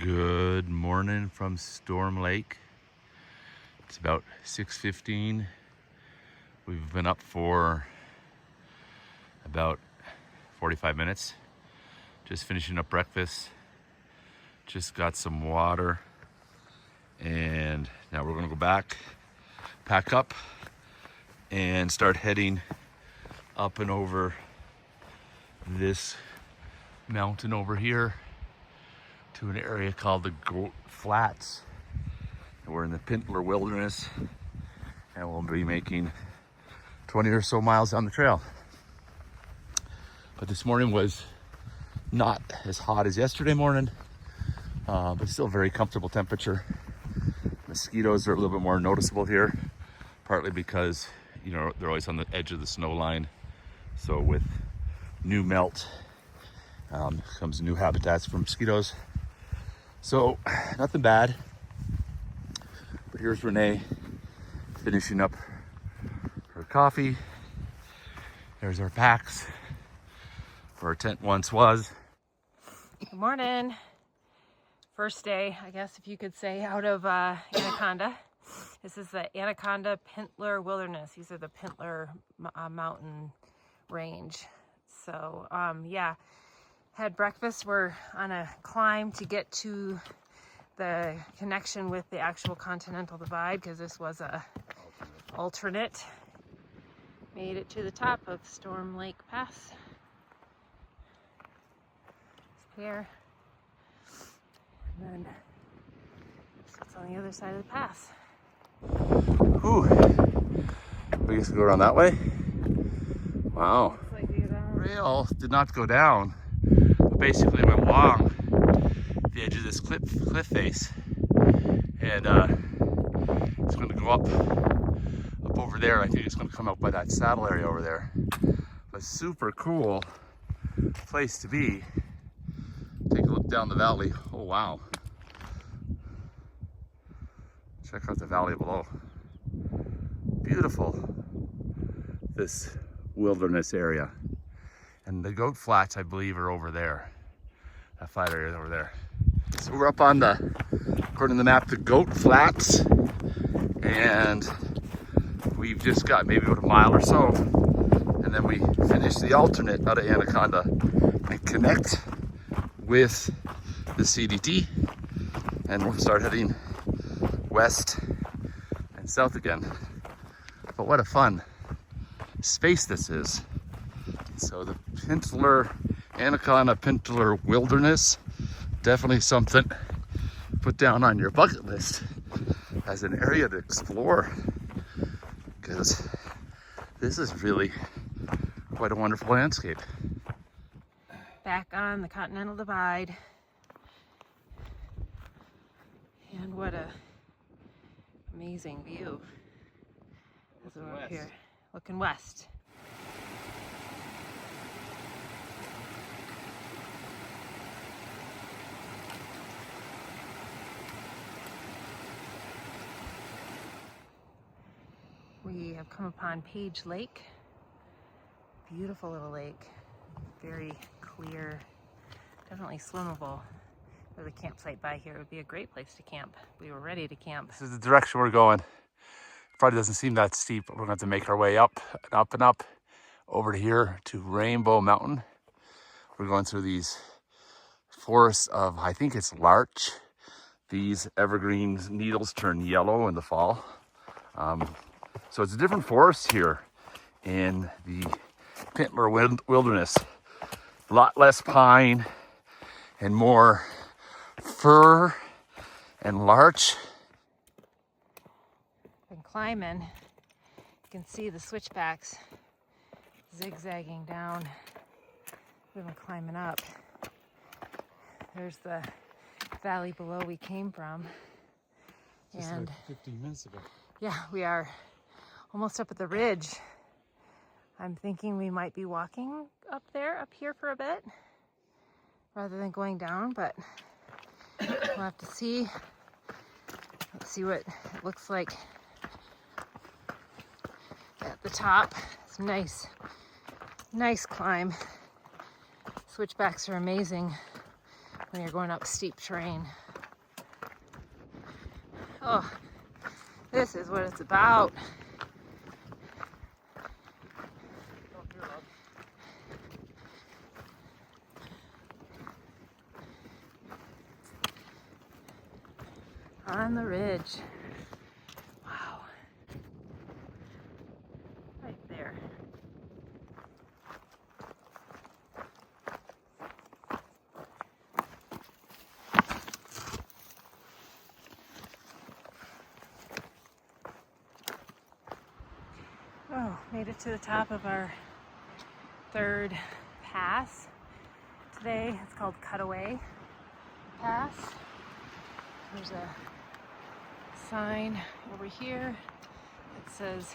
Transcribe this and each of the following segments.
Good morning from Storm Lake. It's about 6:15. We've been up for about 45 minutes. Just finishing up breakfast. Just got some water. And now we're gonna go back, pack up, and start heading up and over this mountain over here to an area called the Goat Flats. And we're in the Pintler wilderness, and we'll be making 20 or so miles down the trail. But this morning was not as hot as yesterday morning, but still very comfortable temperature. Mosquitoes are a little bit more noticeable here, partly because, you know, they're always on the edge of the snow line. So with new melt comes new habitats for mosquitoes. So nothing bad. But here's Renee finishing up her coffee. There's our packs where our tent once was. Good morning. First day, I guess if you could say, out of Anaconda. This is the Anaconda Pintler Wilderness. These are the Pintler mountain range. So yeah, had breakfast. We're on a climb to get to the connection with the actual continental divide, because this was a alternate. Made it to the top of Storm Lake Pass. It's here. And then it's on the other side of the pass. Ooh, we guess we go around that way. Wow. Rail did not go down. Basically went along the edge of this cliff face, and it's going to go up over there. I think it's going to come out by that saddle area over there. A super cool place to be. Take a look down the valley. Oh wow! Check out the valley below. Beautiful, this wilderness area. And the Goat Flats, I believe, are over there. That flat area is over there. So we're up on the, according to the map, the Goat Flats. And we've just got maybe about a mile or so. And then we finish the alternate out of Anaconda and connect with the CDT. And we'll start heading west and south again. But what a fun space this is. So the Pintler, Anaconda Pintler Wilderness, definitely something to put down on your bucket list as an area to explore, because this is really quite a wonderful landscape. Back on the Continental Divide. And what a amazing view. As we're up here, looking west. We have come upon Page Lake. Beautiful little lake. Very clear. Definitely swimmable. There's a campsite by here. It would be a great place to camp. We were ready to camp. This is the direction we're going. Probably doesn't seem that steep, but we're gonna have to make our way up and up and up over to here to Rainbow Mountain. We're going through these forests of, I think it's larch. These evergreen needles turn yellow in the fall. So it's a different forest here in the Pintler Wilderness. A lot less pine and more fir and larch. Been climbing. You can see the switchbacks zigzagging down. We've been climbing up. There's the valley below we came from. Just and like 15 minutes ago. Yeah, we are almost up at the ridge. I'm thinking we might be walking up here for a bit, rather than going down, but we'll have to see. Let's see what it looks like at the top. It's nice climb. Switchbacks are amazing when you're going up steep terrain. Oh, this is what it's about. On the ridge. Wow. Right there. Oh, made it to the top of our third pass today. It's called Cutaway Pass. There's a sign over here that says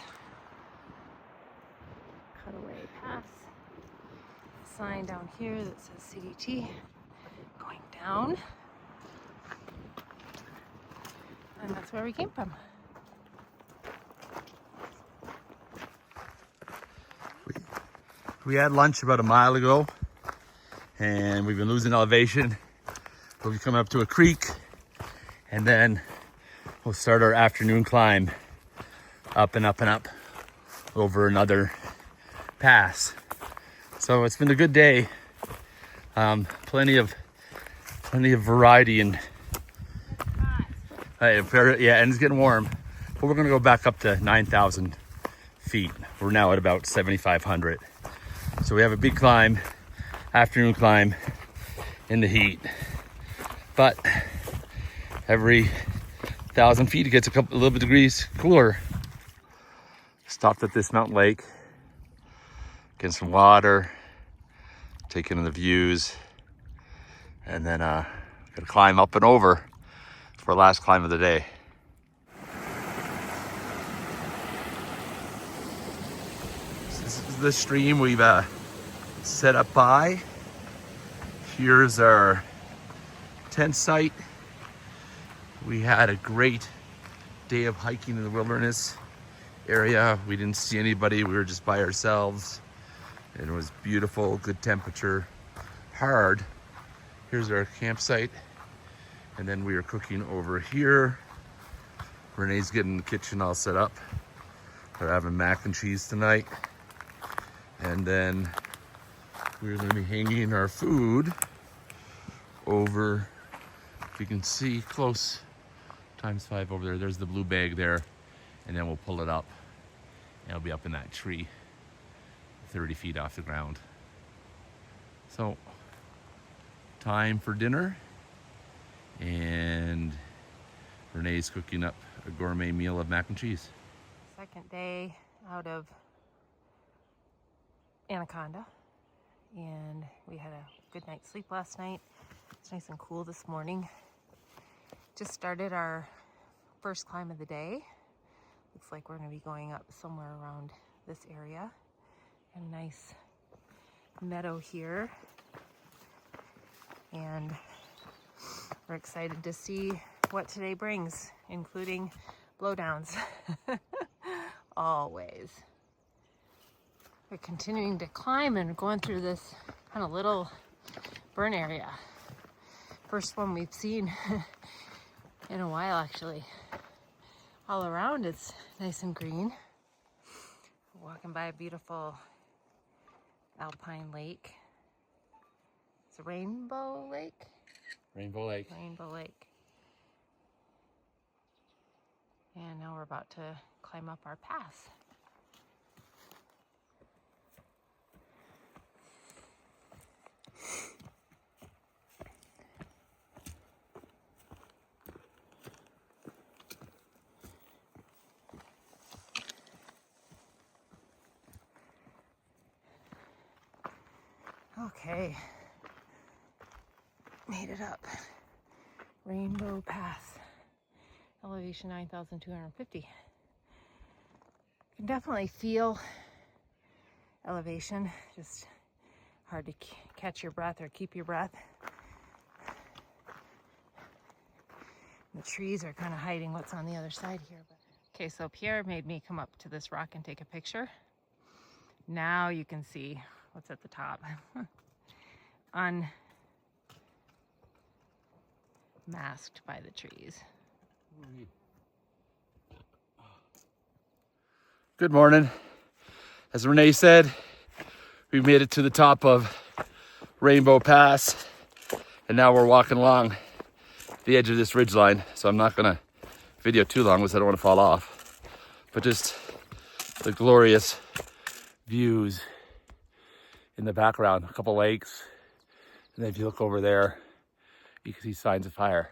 Cutaway Pass. A sign down here that says CDT going down. And that's where we came from. We had lunch about a mile ago, and we've been losing elevation. We'll be coming up to a creek, and then we'll start our afternoon climb up and up and up over another pass. So it's been a good day. Plenty of variety, and yeah, and it's getting warm. But we're gonna go back up to 9,000 feet. We're now at about 7,500. So we have a big climb, afternoon climb in the heat. But every 1,000 feet, it gets a little bit degrees cooler. Stopped at this mountain lake, getting some water, taking in the views, and then gonna climb up and over for our last climb of the day. This is the stream we've set up by. Here's our tent site. We had a great day of hiking in the wilderness area. We didn't see anybody. We were just by ourselves. And it was beautiful, good temperature, hard. Here's our campsite. And then we are cooking over here. Renee's getting the kitchen all set up. We're having mac and cheese tonight. And then we're gonna be hanging our food over, if you can see close, ×5 over there. There's the blue bag there. And then we'll pull it up. And it'll be up in that tree, 30 feet off the ground. So, time for dinner. And Renee's cooking up a gourmet meal of mac and cheese. Second day out of Anaconda, and we had a good night's sleep last night. It's nice and cool this morning. Just started our first climb of the day. Looks like we're going to be going up somewhere around this area. A nice meadow here, and we're excited to see what today brings, including blowdowns. Always. We're continuing to climb and going through this kind of little burn area. First one we've seen in a while, actually. All around it's nice and green. We're walking by a beautiful alpine lake. It's a Rainbow Lake? Rainbow Lake. Rainbow Lake. And now we're about to climb up our pass. Okay, made it up. Rainbow Pass, elevation 9,250. You can definitely feel elevation, just hard to catch your breath or keep your breath. The trees are kind of hiding what's on the other side here. Okay, so Pierre made me come up to this rock and take a picture. Now you can see what's at the top. Unmasked by the trees. Good morning. As Renee said, we made it to the top of Rainbow Pass, and now we're walking along the edge of this ridgeline. So I'm not gonna video too long because I don't want to fall off, but just the glorious views in the background. A couple lakes, and then if you look over there, you can see signs of fire.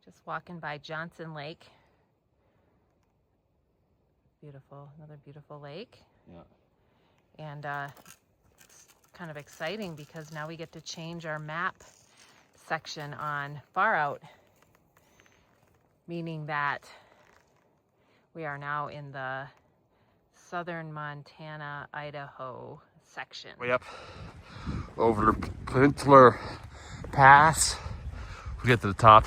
Just walking by Johnson Lake. Beautiful, another beautiful lake. Yeah. And it's kind of exciting because now we get to change our map section on Far Out, meaning that we are now in the southern Montana, Idaho section. Way up over the Pintler Pass. We get to the top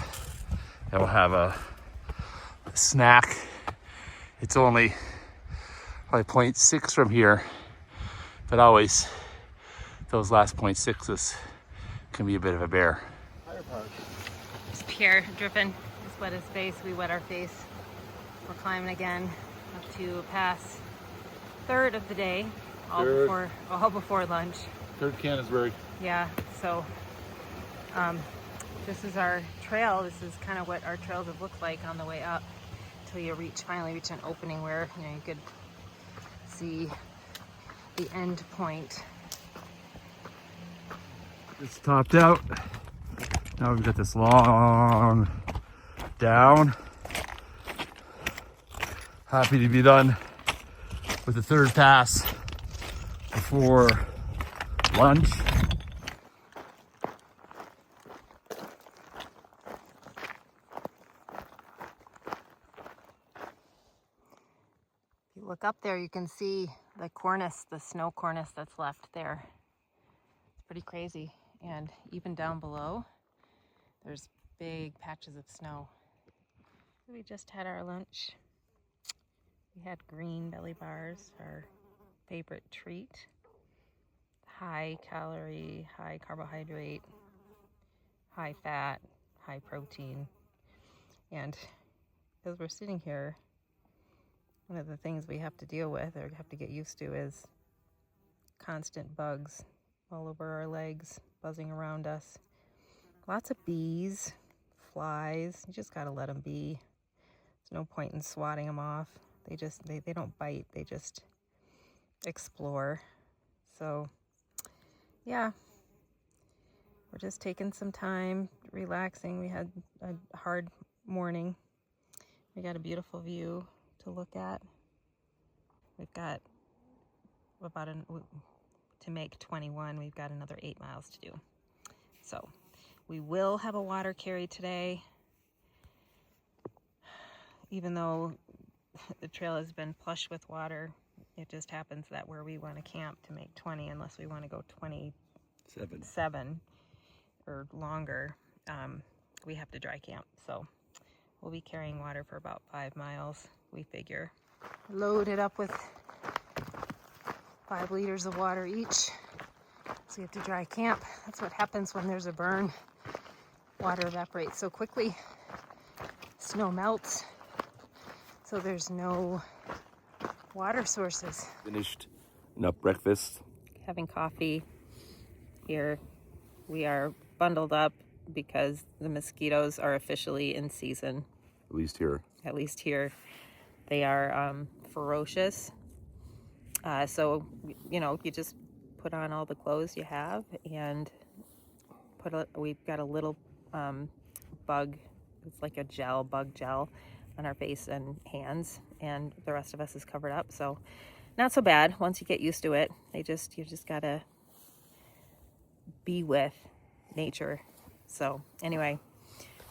and we'll have a snack. It's only probably 0.6 from here, but always those last 0.6s can be a bit of a bear. It's Pierre dripping. He's wet his face. We wet our face. We're climbing again up to pass third of the day, all before lunch. Third Canterbury. Yeah, so this is our trail. This is kind of what our trails have looked like on the way up until you finally reach an opening where you could see the end point. It's topped out. Now we've got this long down. Happy to be done with the third pass before lunch. If you look up there, you can see the cornice, the snow cornice that's left there. It's pretty crazy. And even down below, there's big patches of snow. We just had our lunch. We had green belly bars, our favorite treat. High calorie, high carbohydrate, high fat, high protein. And as we're sitting here, one of the things we have to deal with or have to get used to is constant bugs all over our legs, buzzing around us. Lots of bees, flies. You just gotta let them be. There's no point in swatting them off. They don't bite, they just explore. So yeah, we're just taking some time, relaxing. We had a hard morning. We got a beautiful view to look at. We've got to make 21, we've got another 8 miles to do. So we will have a water carry today, even though the trail has been plush with water. It just happens that where we want to camp to make 20, unless we want to go 27 or longer, we have to dry camp. So we'll be carrying water for about 5 miles, we figure. Load it up with 5 liters of water each. So we have to dry camp. That's what happens when there's a burn. Water evaporates so quickly. Snow melts. So there's no water sources. Finished enough breakfast. Having coffee here. We are bundled up because the mosquitoes are officially in season. At least here. At least here. They are ferocious. So, you just put on all the clothes you have and we've got a little bug, it's like a bug gel on our face and hands, and the rest of us is covered up. So not so bad once you get used to it. You just gotta be with nature. So anyway,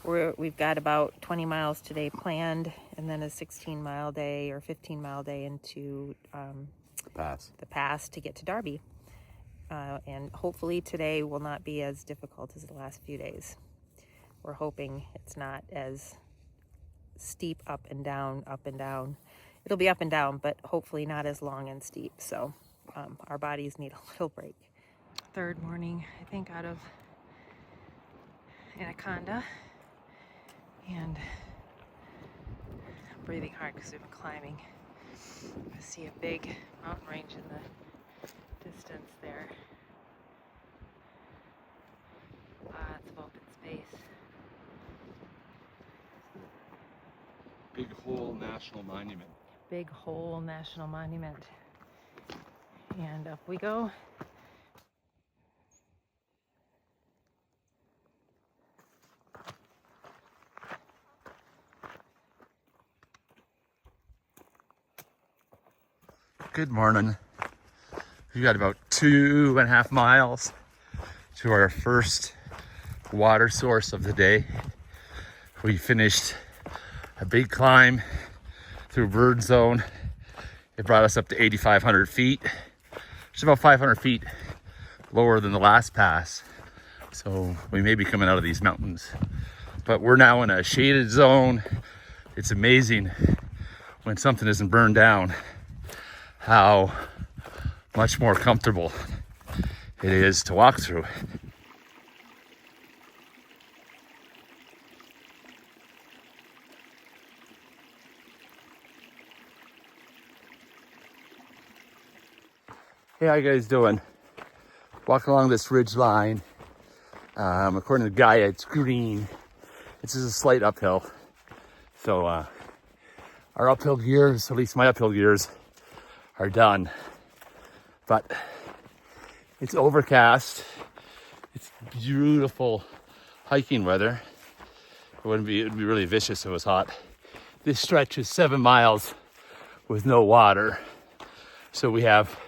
we've got about 20 miles today planned, and then a 16-mile day or 15-mile day into the pass to get to Darby. And hopefully today will not be as difficult as the last few days. We're hoping it's not as steep up and down. It'll be up and down, but hopefully not as long and steep. So our bodies need a little break. Third morning, I think, out of Anaconda, and I'm breathing hard because we've been climbing. I see a big mountain range in the distance there. Lots of open space. Big Hole National Monument. Big Hole National Monument. And up we go. Good morning. We got about 2.5 miles to our first water source of the day. We finished a big climb through bird zone. It brought us up to 8,500 feet. It's about 500 feet lower than the last pass. So we may be coming out of these mountains, but we're now in a shaded zone. It's amazing when something isn't burned down, how much more comfortable it is to walk through. Hey, how you guys doing? Walking along this ridge line. According to Gaia, it's green. It's just a slight uphill. So our uphill gears, at least my uphill gears, are done. But it's overcast. It's beautiful hiking weather. It'd be really vicious if it was hot. This stretch is 7 miles with no water. So we have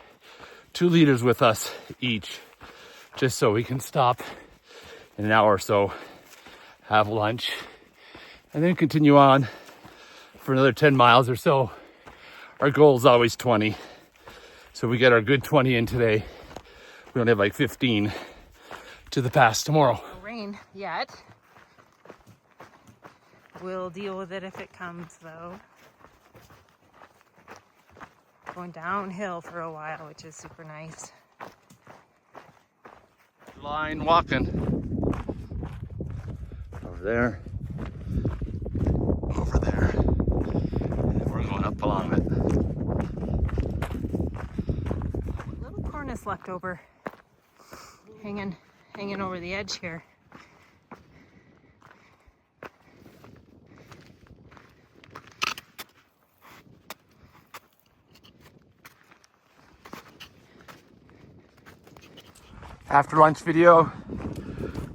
2 liters with us each, just so we can stop in an hour or so, have lunch, and then continue on for another 10 miles or so. Our goal is always 20. So we get our good 20 in today. We only have like 15 to the pass tomorrow. No rain yet. We'll deal with it if it comes, though. Going downhill for a while, which is super nice. Line walking. Over there. Over there. And we're going up along it. Little cornice left over. Hanging over the edge here. After lunch video,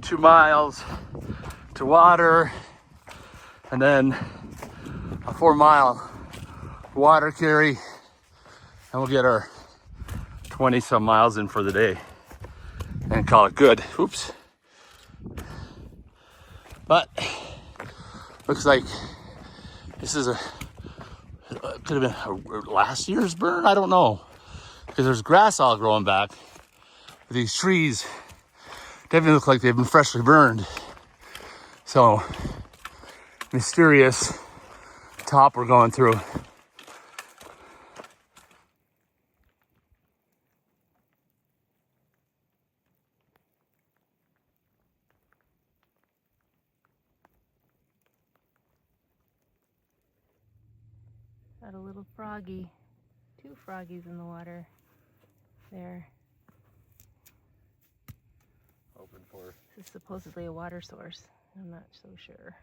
2 miles to water, and then a 4-mile water carry, and we'll get our 20 some miles in for the day and call it good. Oops. But looks like this is could have been last year's burn. I don't know, because there's grass all growing back. These trees definitely look like they've been freshly burned. So, mysterious top we're going through. Got a little froggy, 2 froggies in the water there. Open for. This is supposedly a water source. I'm not so sure.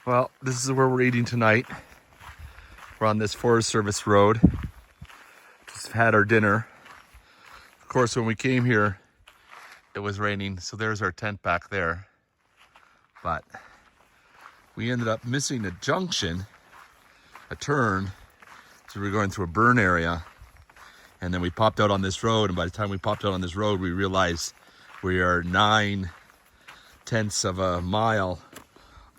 Well, this is where we're eating tonight. We're on this Forest Service road. Just had our dinner. Of course, when we came here, it was raining, so there's our tent back there. But we ended up missing a junction, a turn, so we were going through a burn area. And then we popped out on this road, and by the time we popped out on this road, we realized we are 9/10 of a mile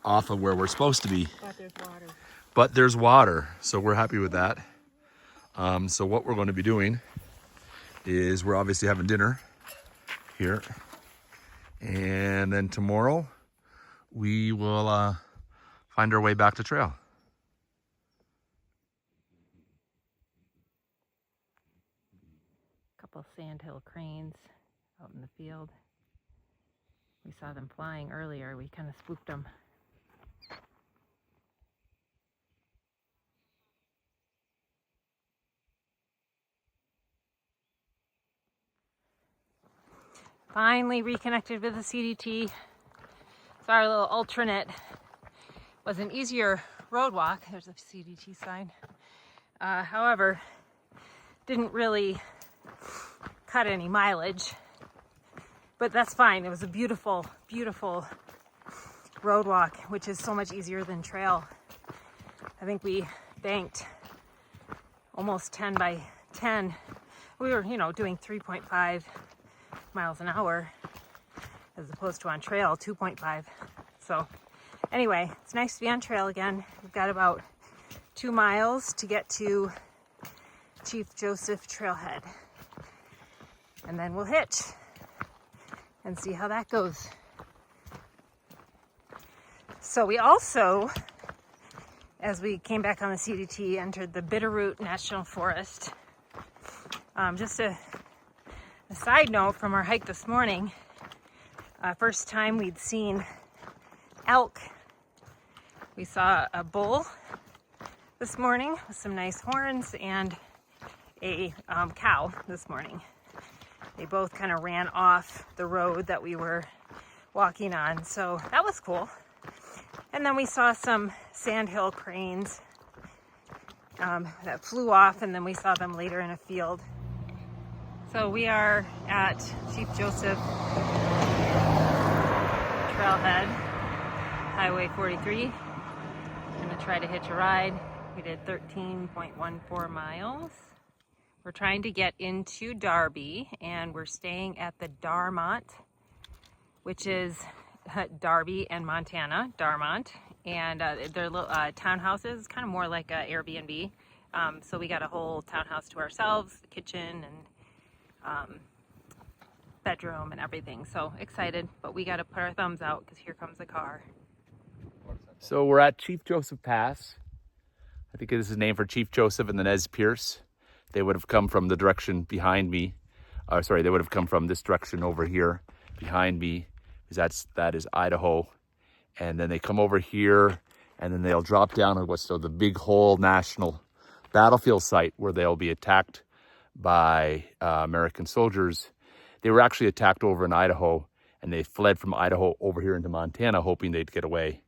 off of where we're supposed to be. But there's water. But there's water, so we're happy with that. So what we're going to be doing is we're obviously having dinner here. And then tomorrow we will find our way back to trail. A couple sandhill cranes out in the field. We saw them flying earlier. We kind of spooked them. Finally reconnected with the CDT. So our little alternate was an easier road walk. There's a CDT sign. However, didn't really cut any mileage, but that's fine. It was a beautiful, beautiful road walk, which is so much easier than trail. I think we banked almost 10 by 10. We were, doing 3.5 miles an hour as opposed to on trail 2.5. So anyway, it's nice to be on trail again. We've got about 2 miles to get to Chief Joseph Trailhead, and then we'll hitch and see how that goes. So we also, as we came back on the CDT, entered the Bitterroot National Forest. Just a side note from our hike this morning, first time we'd seen elk. We saw a bull this morning with some nice horns and a cow this morning. They both kind of ran off the road that we were walking on, so that was cool. And then we saw some sandhill cranes that flew off, and then we saw them later in a field. So we are at Chief Joseph Trailhead, Highway 43. I'm gonna try to hitch a ride. We did 13.14 miles. We're trying to get into Darby, and we're staying at the Darmont, which is Darby and Montana, Darmont. And they're little townhouses, kind of more like a Airbnb. So we got a whole townhouse to ourselves, kitchen and bedroom and everything. So excited, but we got to put our thumbs out because here comes the car. So we're at Chief Joseph Pass. I think this is named for Chief Joseph and the Nez Perce. They would have come from the direction behind me. They would have come from this direction over here behind me, because that is Idaho. And then they come over here, and then they'll drop down on what's the Big Hole National Battlefield site, where they'll be attacked by American soldiers. They were actually attacked over in Idaho, and they fled from Idaho over here into Montana, hoping they'd get away.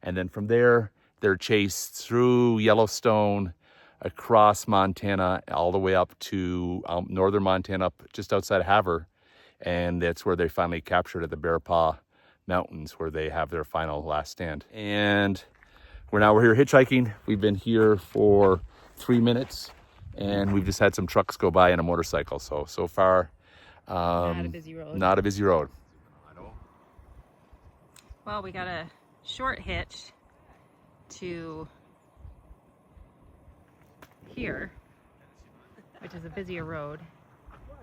And then from there, they're chased through Yellowstone, across Montana, all the way up to northern Montana, up just outside of Havre. And that's where they finally captured at the Bear Paw Mountains, where they have their final last stand. And we're here hitchhiking. We've been here for 3 minutes, and we've just had some trucks go by and a motorcycle. So far, Not a busy road. Not a busy road. Well, we got a short hitch to here, which is a busier road.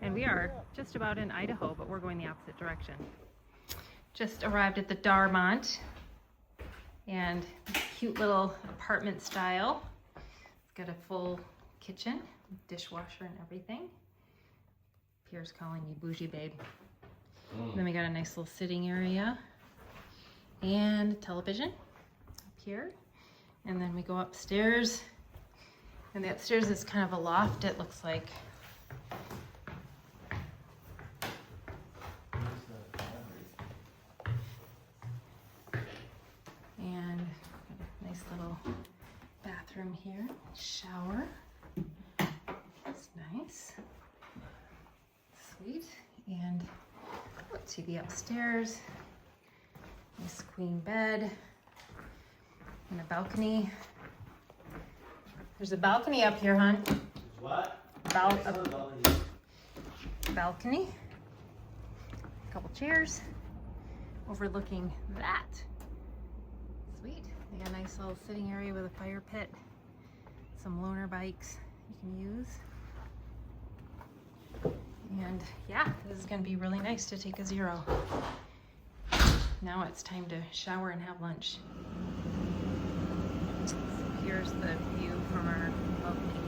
And we are just about in Idaho, but we're going the opposite direction. Just arrived at the Darmont, and cute little apartment style. It's got a full kitchen, dishwasher and everything. Pierre's calling you bougie babe. And then we got a nice little sitting area and a television up here. And then we go upstairs, and the upstairs is kind of a loft, it looks like. And a nice little bathroom here, shower. That's nice. Sweet. And TV upstairs. Nice queen bed. And a balcony. There's a balcony up here, hon. What? Balcony. A couple chairs overlooking that. Sweet. They got a nice little sitting area with a fire pit. Some loaner bikes you can use. And yeah, this is gonna be really nice to take a zero. now it's time to shower and have lunch. So here's the view from our lovely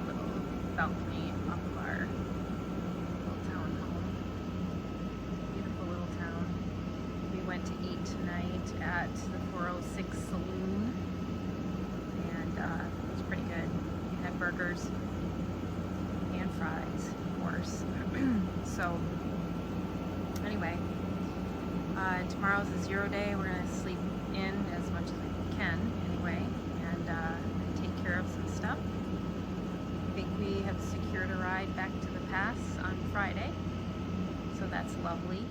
little balcony off of our little town home. Beautiful little town. We went to eat tonight at the 406 Saloon, and it was pretty good. We had burgers and fries, of course. So anyway, tomorrow's a 0 day. We're gonna sleep in as much as we can anyway, and take care of some stuff. I think we have secured a ride back to the pass on Friday, so that's lovely.